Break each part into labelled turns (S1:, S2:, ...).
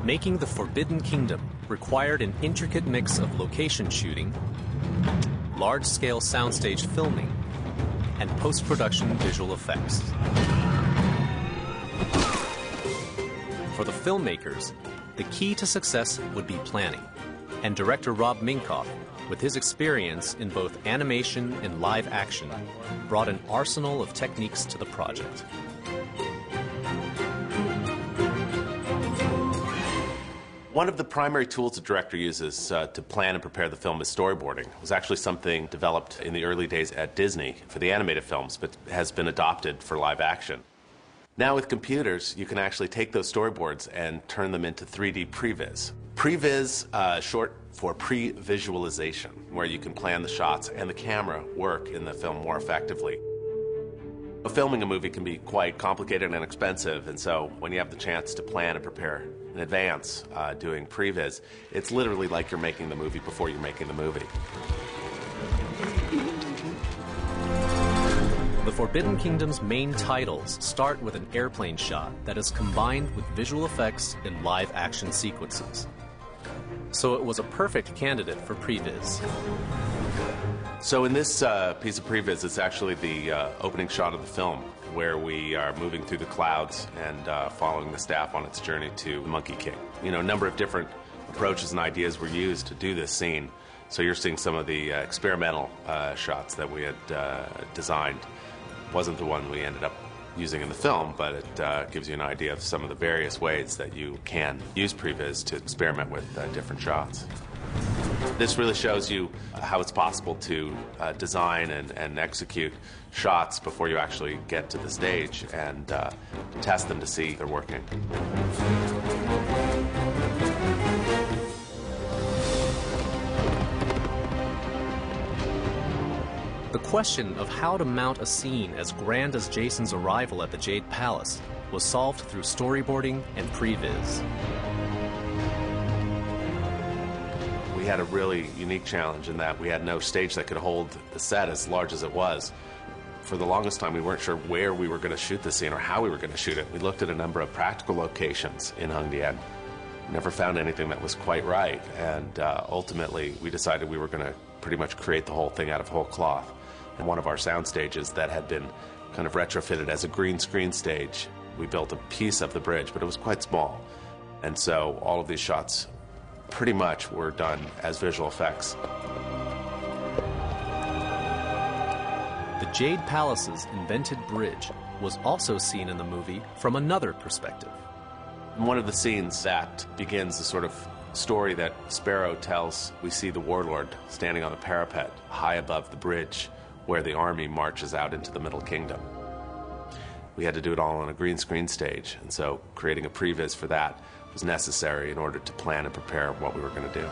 S1: Making the Forbidden Kingdom required an intricate mix of location shooting, large-scale soundstage filming, and post-production visual effects. For the filmmakers, the key to success would be planning, and director Rob Minkoff, with his experience in both animation and live action, brought an arsenal of techniques to the project.
S2: One of the primary tools a director uses to plan and prepare the film is storyboarding. It was actually something developed in the early days at Disney for the animated films, but has been adopted for live action. Now with computers, you can actually take those storyboards and turn them into 3D previs. Previs, short for pre-visualization, where you can plan the shots and the camera work in the film more effectively. Filming a movie can be quite complicated and expensive, and so when you have the chance to plan and prepare in advance doing previs, it's literally like you're making the movie before you're making the movie.
S1: The Forbidden Kingdom's main titles start with an airplane shot that is combined with visual effects and live action sequences. So it was a perfect candidate for previs.
S2: So in this piece of previs, it's actually the opening shot of the film, where we are moving through the clouds and following the staff on its journey to Monkey King. You know, a number of different approaches and ideas were used to do this scene. So you're seeing some of the experimental shots that we had designed. Wasn't the one we ended up using in the film, but it gives you an idea of some of the various ways that you can use previs to experiment with different shots. This really shows you how it's possible to design and execute shots before you actually get to the stage and test them to see if they're working.
S1: The question of how to mount a scene as grand as Jason's arrival at the Jade Palace was solved through storyboarding and previs.
S2: We had a really unique challenge in that we had no stage that could hold the set as large as it was. For the longest time, we weren't sure where we were going to shoot the scene or how we were going to shoot it. We looked at a number of practical locations in Hongdian. Never found anything that was quite right, and ultimately we decided we were going to pretty much create the whole thing out of whole cloth. And one of our sound stages that had been kind of retrofitted as a green screen stage, we built a piece of the bridge, but it was quite small. And so all of these shots pretty much were done as visual effects.
S1: The Jade Palace's invented bridge was also seen in the movie from another perspective.
S2: One of the scenes that begins the sort of story that Sparrow tells, we see the warlord standing on a parapet high above the bridge where the army marches out into the Middle Kingdom. We had to do it all on a green screen stage, and so creating a previs for that was necessary in order to plan and prepare what we were going to do.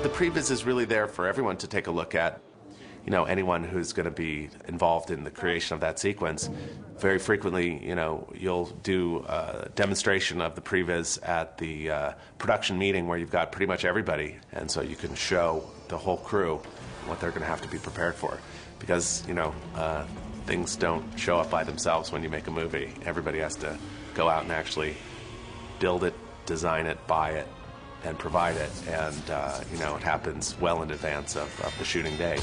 S2: The previs is really there for everyone to take a look at. You know, anyone who's going to be involved in the creation of that sequence. Very frequently, you know, you'll do a demonstration of the previs at the production meeting where you've got pretty much everybody, and so you can show the whole crew what they're going to have to be prepared for. Because, you know, things don't show up by themselves when you make a movie. Everybody has to go out and actually build it, design it, buy it, and provide it, and you know, it happens well in advance of the shooting day.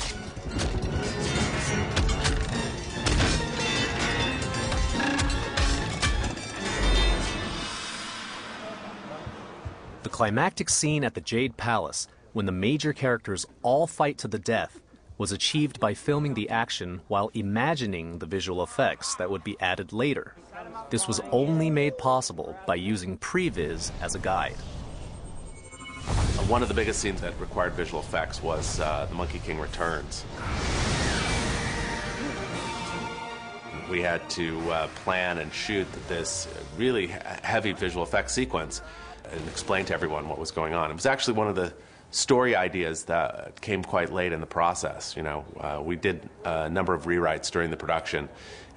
S1: The climactic scene at the Jade Palace, when the major characters all fight to the death, was achieved by filming the action while imagining the visual effects that would be added later. This was only made possible by using previs as a guide.
S2: One of the biggest scenes that required visual effects was the Monkey King Returns. We had to plan and shoot this really heavy visual effects sequence and explain to everyone what was going on. It was actually one of the story ideas that came quite late in the process. You know, we did a number of rewrites during the production,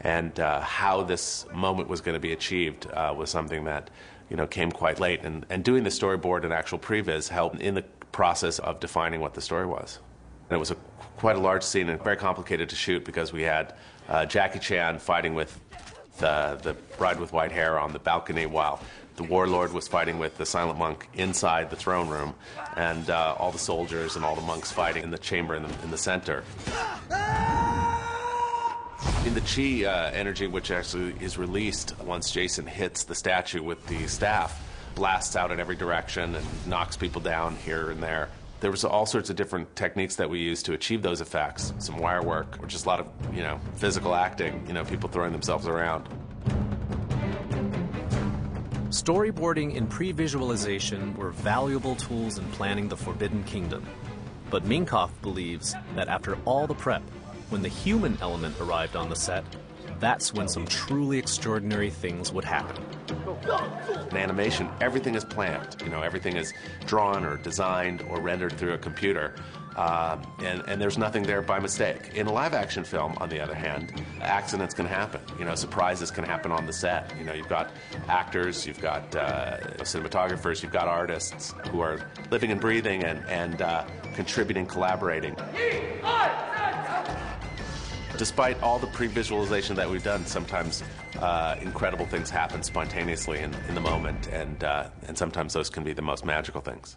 S2: and how this moment was going to be achieved was something that, you know, came quite late. And doing the storyboard and actual previs helped in the process of defining what the story was. And it was quite a large scene and very complicated to shoot because we had Jackie Chan fighting with the bride with white hair on the balcony while The warlord was fighting with the silent monk inside the throne room, and all the soldiers and all the monks fighting in the chamber in the center. In the chi energy, which actually is released once Jason hits the statue with the staff, blasts out in every direction and knocks people down here and there. There was all sorts of different techniques that we used to achieve those effects. Some wire work, or just a lot of, physical acting, people throwing themselves around.
S1: Storyboarding and pre-visualization were valuable tools in planning the Forbidden Kingdom. But Minkoff believes that after all the prep, when the human element arrived on the set, that's when some truly extraordinary things would happen.
S2: In animation, everything is planned. Everything is drawn or designed or rendered through a computer. And there's nothing there by mistake. In a live-action film, on the other hand, accidents can happen. Surprises can happen on the set. You've got actors, you've got cinematographers, you've got artists who are living and breathing and contributing, collaborating. Despite all the pre-visualization that we've done, sometimes incredible things happen spontaneously in the moment, and sometimes those can be the most magical things.